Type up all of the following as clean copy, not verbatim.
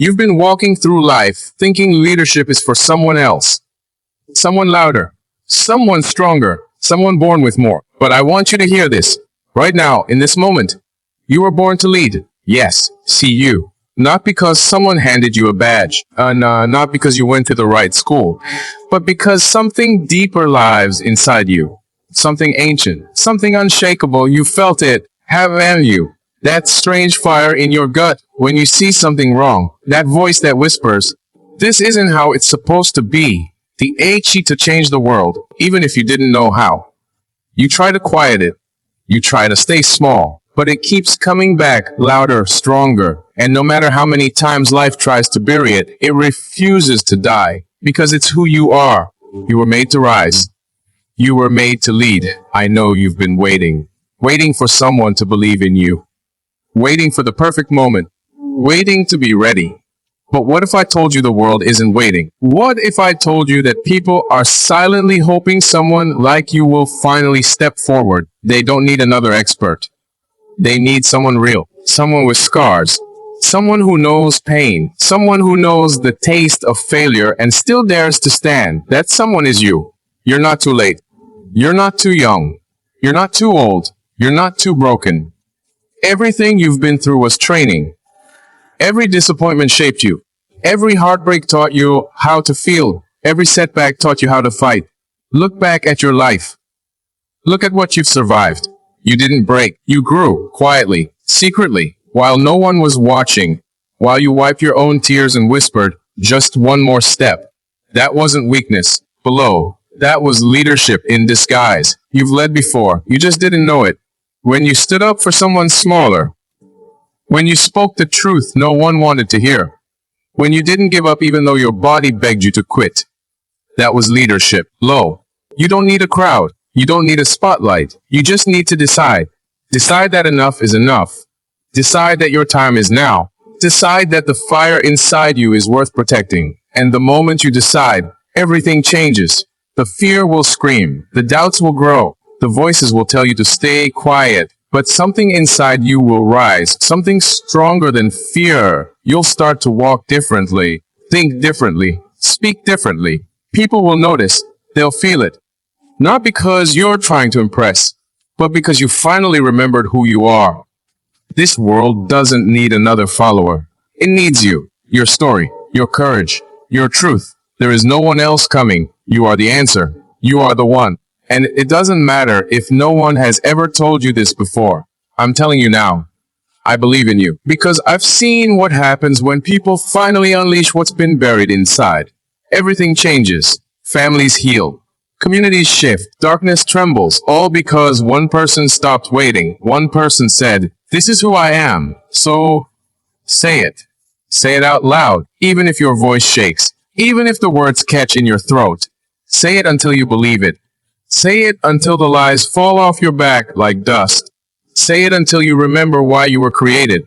You've been walking through life thinking leadership is for someone else, someone louder, someone stronger, someone born with more. But I want you to hear this. Right now, in this moment, you were born to lead. Yes, see you. Not because someone handed you a badge, not because you went to the right school, but because something deeper lives inside you. Something ancient, something unshakable. You felt it, haven't you? That strange fire in your gut when you see something wrong. That voice that whispers, this isn't how it's supposed to be. The itch to change the world, even if you didn't know how. You try to quiet it. You try to stay small, but it keeps coming back louder, stronger. And no matter how many times life tries to bury it, it refuses to die because it's who you are. You were made to rise. You were made to lead. I know you've been waiting for someone to believe in you. Waiting for the perfect moment, waiting to be ready. But what if I told you the world isn't waiting? What if I told you that people are silently hoping someone like you will finally step forward? They don't need another expert. They need someone real, someone with scars, someone who knows pain, someone who knows the taste of failure and still dares to stand. That someone is you. You're not too late. You're not too young. You're not too old. You're not too broken. Everything you've been through was training. Every disappointment shaped you. Every heartbreak taught you how to feel. Every setback taught you how to fight. Look back at your life. Look at what you've survived. You didn't break. You grew, quietly, secretly, while no one was watching. While you wiped your own tears and whispered, just one more step. That wasn't weakness. Below. That was leadership in disguise. You've led before. You just didn't know it. When you stood up for someone smaller. When you spoke the truth no one wanted to hear. When you didn't give up even though your body begged you to quit. That was leadership. Low. You don't need a crowd. You don't need a spotlight. You just need to decide. Decide that enough is enough. Decide that your time is now. Decide that the fire inside you is worth protecting. And the moment you decide, everything changes. The fear will scream. The doubts will grow. The voices will tell you to stay quiet. But something inside you will rise. Something stronger than fear. You'll start to walk differently. Think differently. Speak differently. People will notice. They'll feel it. Not because you're trying to impress, but because you finally remembered who you are. This world doesn't need another follower. It needs you. Your story. Your courage. Your truth. There is no one else coming. You are the answer. You are the one. And it doesn't matter if no one has ever told you this before. I'm telling you now. I believe in you. Because I've seen what happens when people finally unleash what's been buried inside. Everything changes. Families heal. Communities shift. Darkness trembles. All because one person stopped waiting. One person said, "This is who I am." So, say it. Say it out loud. Even if your voice shakes. Even if the words catch in your throat. Say it until you believe it. Say it until the lies fall off your back like dust. Say it until you remember why you were created.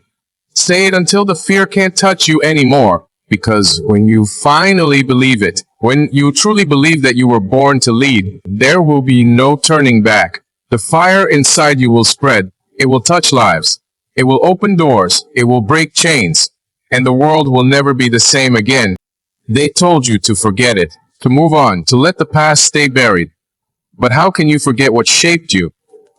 Say it until the fear can't touch you anymore. Because when you finally believe it, when you truly believe that you were born to lead, there will be no turning back. The fire inside you will spread. It will touch lives. It will open doors. It will break chains. And the world will never be the same again. They told you to forget it, to move on, to let the past stay buried. But how can you forget what shaped you?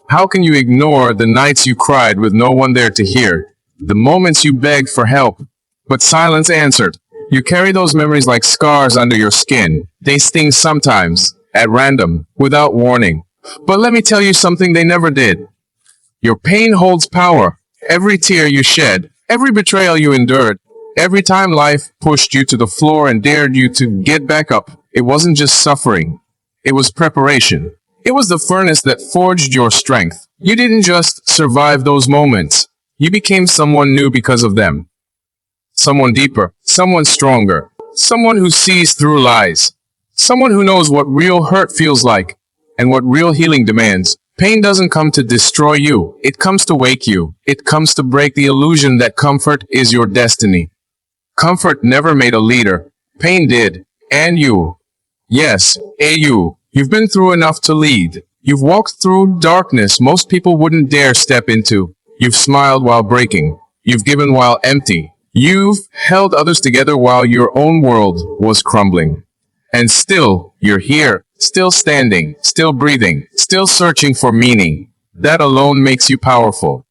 How can you ignore the nights you cried with no one there to hear? The moments you begged for help, but silence answered. You carry those memories like scars under your skin. They sting sometimes, at random, without warning. But let me tell you something they never did. Your pain holds power. Every tear you shed, every betrayal you endured, every time life pushed you to the floor and dared you to get back up, it wasn't just suffering. It was preparation. It was the furnace that forged your strength. You didn't just survive those moments. You became someone new because of them. Someone deeper, someone stronger, someone who sees through lies, someone who knows what real hurt feels like and what real healing demands. Pain doesn't come to destroy you. It comes to wake you. It comes to break the illusion that comfort is your destiny. Comfort never made a leader. Pain did. And you. Yes, you. You've been through enough to lead. You've walked through darkness most people wouldn't dare step into. You've smiled while breaking. You've given while empty. You've held others together while your own world was crumbling. And still, you're here, still standing, still breathing, still searching for meaning. That alone makes you powerful.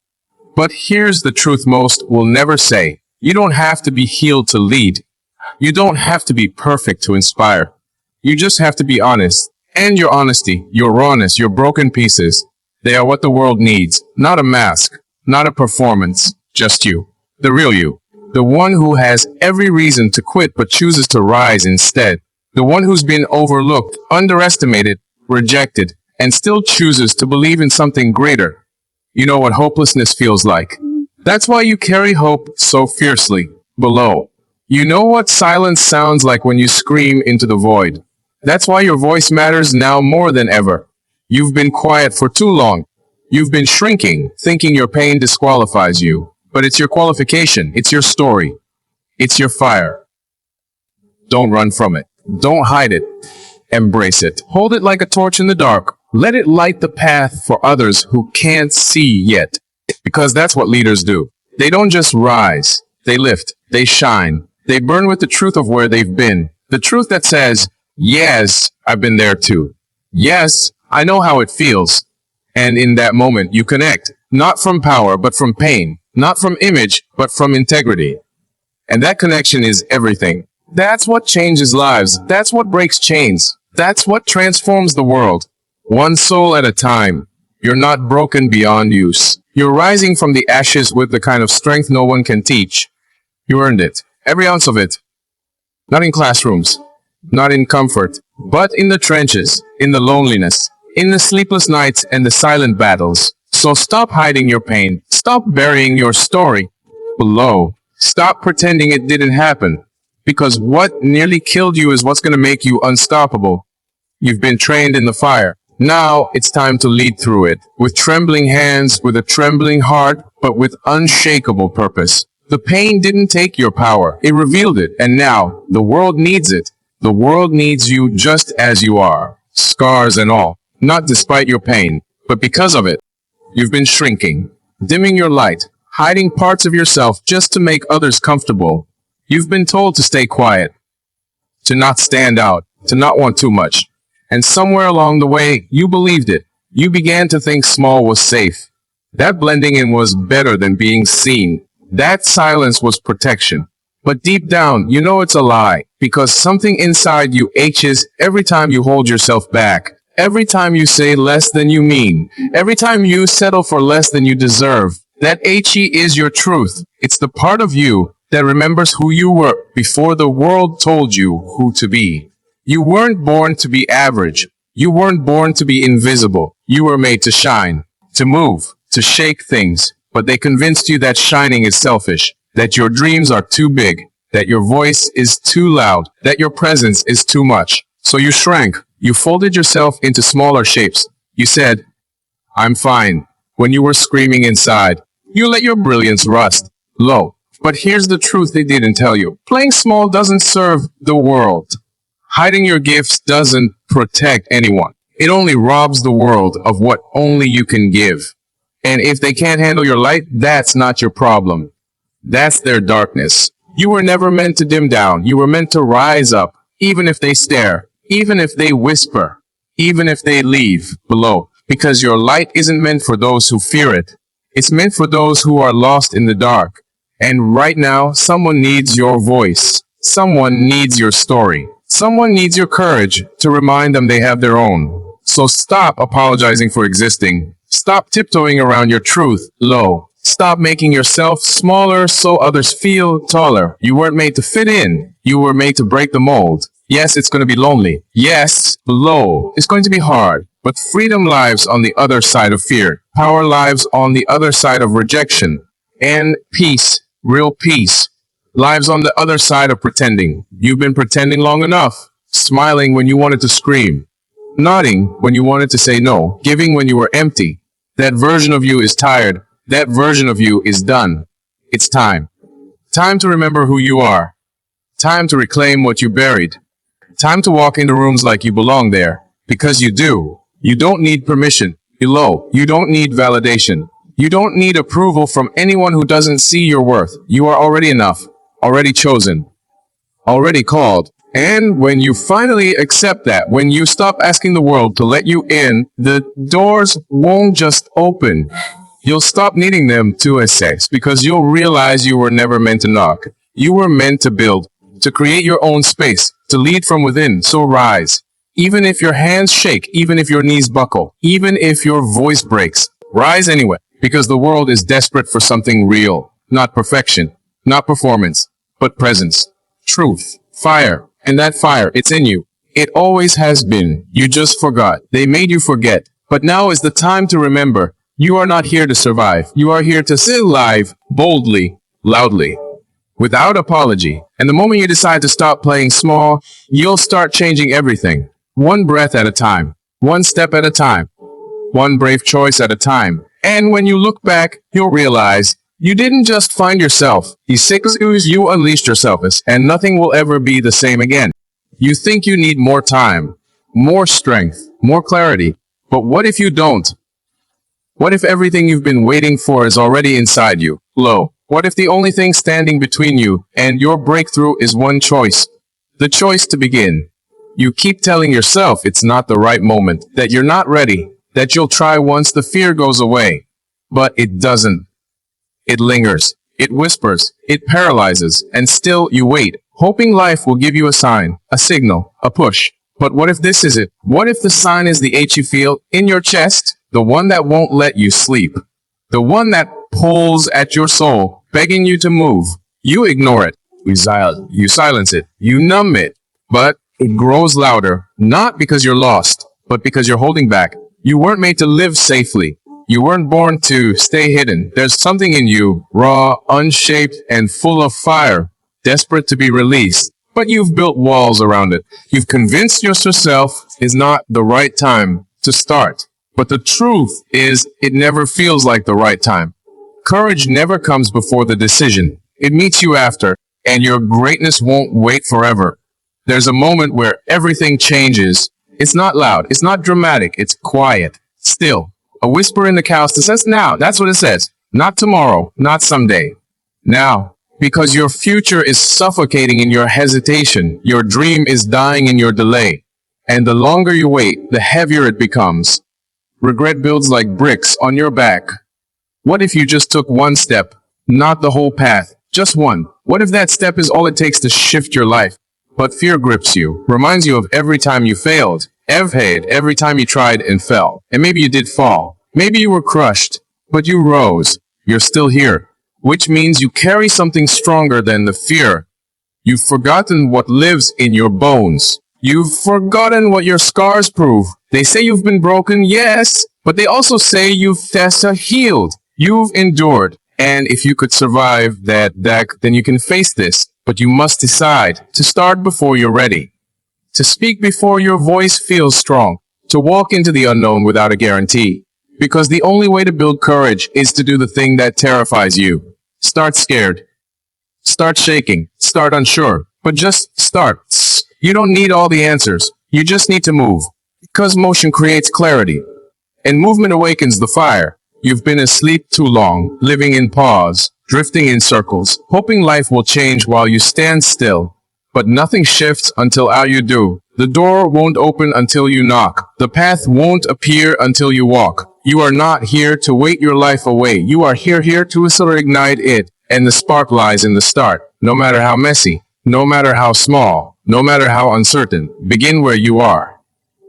But here's the truth most will never say. You don't have to be healed to lead. You don't have to be perfect to inspire. You just have to be honest. And your honesty, your rawness, your broken pieces, they are what the world needs. Not a mask, not a performance, just you. The real you. The one who has every reason to quit but chooses to rise instead. The one who's been overlooked, underestimated, rejected, and still chooses to believe in something greater. You know what hopelessness feels like. That's why you carry hope so fiercely. Below. You know what silence sounds like when you scream into the void. That's why your voice matters now more than ever. You've been quiet for too long. You've been shrinking, thinking your pain disqualifies you. But it's your qualification. It's your story. It's your fire. Don't run from it. Don't hide it. Embrace it. Hold it like a torch in the dark. Let it light the path for others who can't see yet. Because that's what leaders do. They don't just rise. They lift. They shine. They burn with the truth of where they've been. The truth that says, yes, I've been there too. Yes, I know how it feels. And in that moment, you connect. Not from power, but from pain. Not from image, but from integrity. And that connection is everything. That's what changes lives. That's what breaks chains. That's what transforms the world. One soul at a time. You're not broken beyond use. You're rising from the ashes with the kind of strength no one can teach. You earned it. Every ounce of it. Not in classrooms. Not in comfort. But in the trenches. In the loneliness. In the sleepless nights and the silent battles. So stop hiding your pain. Stop burying your story below. Stop pretending it didn't happen. Because what nearly killed you is what's going to make you unstoppable. You've been trained in the fire. Now it's time to lead through it. With trembling hands, with a trembling heart, but with unshakable purpose. The pain didn't take your power. It revealed it. And now the world needs it. The world needs you just as you are. Scars and all. Not despite your pain, but because of it. You've been shrinking, dimming your light, hiding parts of yourself just to make others comfortable. You've been told to stay quiet, to not stand out, to not want too much. And somewhere along the way, you believed it. You began to think small was safe. That blending in was better than being seen. That silence was protection. But deep down, you know it's a lie, because something inside you aches every time you hold yourself back. Every time you say less than you mean. Every time you settle for less than you deserve. That HE is your truth. It's the part of you that remembers who you were before the world told you who to be. You weren't born to be average. You weren't born to be invisible. You were made to shine, to move, to shake things. But they convinced you that shining is selfish, that your dreams are too big, that your voice is too loud, that your presence is too much. So you shrank. You folded yourself into smaller shapes. You said, I'm fine. When you were screaming inside, you let your brilliance rust low. But here's the truth they didn't tell you. Playing small doesn't serve the world. Hiding your gifts doesn't protect anyone. It only robs the world of what only you can give. And if they can't handle your light, that's not your problem. That's their darkness. You were never meant to dim down. You were meant to rise up, even if they stare. Even if they whisper, even if they leave below, because your light isn't meant for those who fear it. It's meant for those who are lost in the dark. And right now, someone needs your voice. Someone needs your story. Someone needs your courage to remind them they have their own. So stop apologizing for existing. Stop tiptoeing around your truth low. Stop making yourself smaller so others feel taller. You weren't made to fit in. You were made to break the mold. Yes, it's going to be lonely. Yes, below. It's going to be hard. But freedom lives on the other side of fear. Power lives on the other side of rejection. And peace, real peace, lives on the other side of pretending. You've been pretending long enough. Smiling when you wanted to scream. Nodding when you wanted to say no. Giving when you were empty. That version of you is tired. That version of you is done. It's time. Time to remember who you are. Time to reclaim what you buried. Time to walk into rooms like you belong there. Because you do. You don't need permission. Below. You don't need validation. You don't need approval from anyone who doesn't see your worth. You are already enough. already chosen, already called. And when you finally accept that, when you stop asking the world to let you in, the doors won't just open. You'll stop needing them to access because you'll realize you were never meant to knock. You were meant to build, to create your own space, to lead from within. So rise. Even if your hands shake, even if your knees buckle, even if your voice breaks, rise anyway, because the world is desperate for something real, not perfection, not performance, but presence, truth, fire. And that fire, it's in you. It always has been. You just forgot. They made you forget. But now is the time to remember. You are not here to survive. You are here to sit alive, boldly, loudly, without apology. And the moment you decide to stop playing small, you'll start changing everything. One breath at a time. One step at a time. One brave choice at a time. And when you look back, you'll realize you didn't just find yourself. These 6 years you unleashed yourself, and nothing will ever be the same again. You think you need more time, more strength, more clarity. But what if you don't? What if everything you've been waiting for is already inside you? What if the only thing standing between you and your breakthrough is one choice? The choice to begin. You keep telling yourself it's not the right moment, that you're not ready, that you'll try once the fear goes away. But it doesn't. It lingers, it whispers, it paralyzes, and still you wait, hoping life will give you a sign, a signal, a push. But what if this is it? What if the sign is the ache you feel in your chest? The one that won't let you sleep. The one that pulls at your soul, begging you to move. You ignore it. You silence it. You numb it. But it grows louder, not because you're lost, but because you're holding back. You weren't made to live safely. You weren't born to stay hidden. There's something in you, raw, unshaped, and full of fire, desperate to be released. But you've built walls around it. You've convinced yourself it's not the right time to start. But the truth is, it never feels like the right time. Courage never comes before the decision. It meets you after, and your greatness won't wait forever. There's a moment where everything changes. It's not loud. It's not dramatic. It's quiet. Still. A whisper in the chaos that says now. That's what it says. Not tomorrow. Not someday. Now. Because your future is suffocating in your hesitation. Your dream is dying in your delay. And the longer you wait, the heavier it becomes. Regret builds like bricks on your back. What if you just took one step? Not the whole path. Just one. What if that step is all it takes to shift your life? But fear grips you. Reminds you of every time you failed. Every time you tried and fell. And maybe you did fall. Maybe you were crushed. But you rose. You're still here. Which means you carry something stronger than the fear. You've forgotten what lives in your bones. You've forgotten what your scars prove. They say you've been broken, yes, but they also say you've healed. You've endured. And if you could survive that, then you can face this. But you must decide to start before you're ready. To speak before your voice feels strong. To walk into the unknown without a guarantee. Because the only way to build courage is to do the thing that terrifies you. Start scared. Start shaking. Start unsure. But just start. You don't need all the answers. You just need to move. Because motion creates clarity. And movement awakens the fire. You've been asleep too long, living in pause, drifting in circles, hoping life will change while you stand still. But nothing shifts until you do. The door won't open until you knock. The path won't appear until you walk. You are not here to wait your life away. You are here to ignite it. And the spark lies in the start. No matter how messy, no matter how small, no matter how uncertain, begin where you are.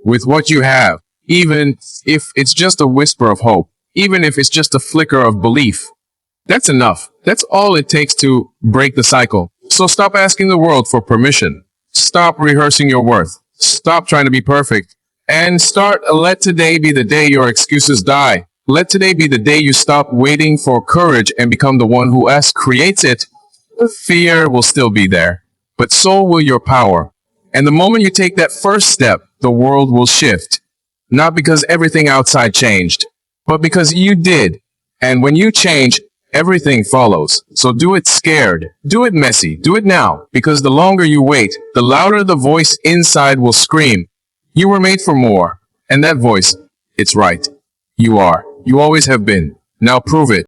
With what you have. Even if it's just a whisper of hope. Even if it's just a flicker of belief. That's enough. That's all it takes to break the cycle. So stop asking the world for permission. Stop rehearsing your worth. Stop trying to be perfect. And let today be the day your excuses die. Let today be the day you stop waiting for courage and become the one who creates it. Fear will still be there, but so will your power. And the moment you take that first step, the world will shift. Not because everything outside changed, but because you did. And when you change, everything follows. So do it scared. Do it messy. Do it now. Because the longer you wait, the louder the voice inside will scream. You were made for more. And that voice, it's right. You are. You always have been. Now prove it.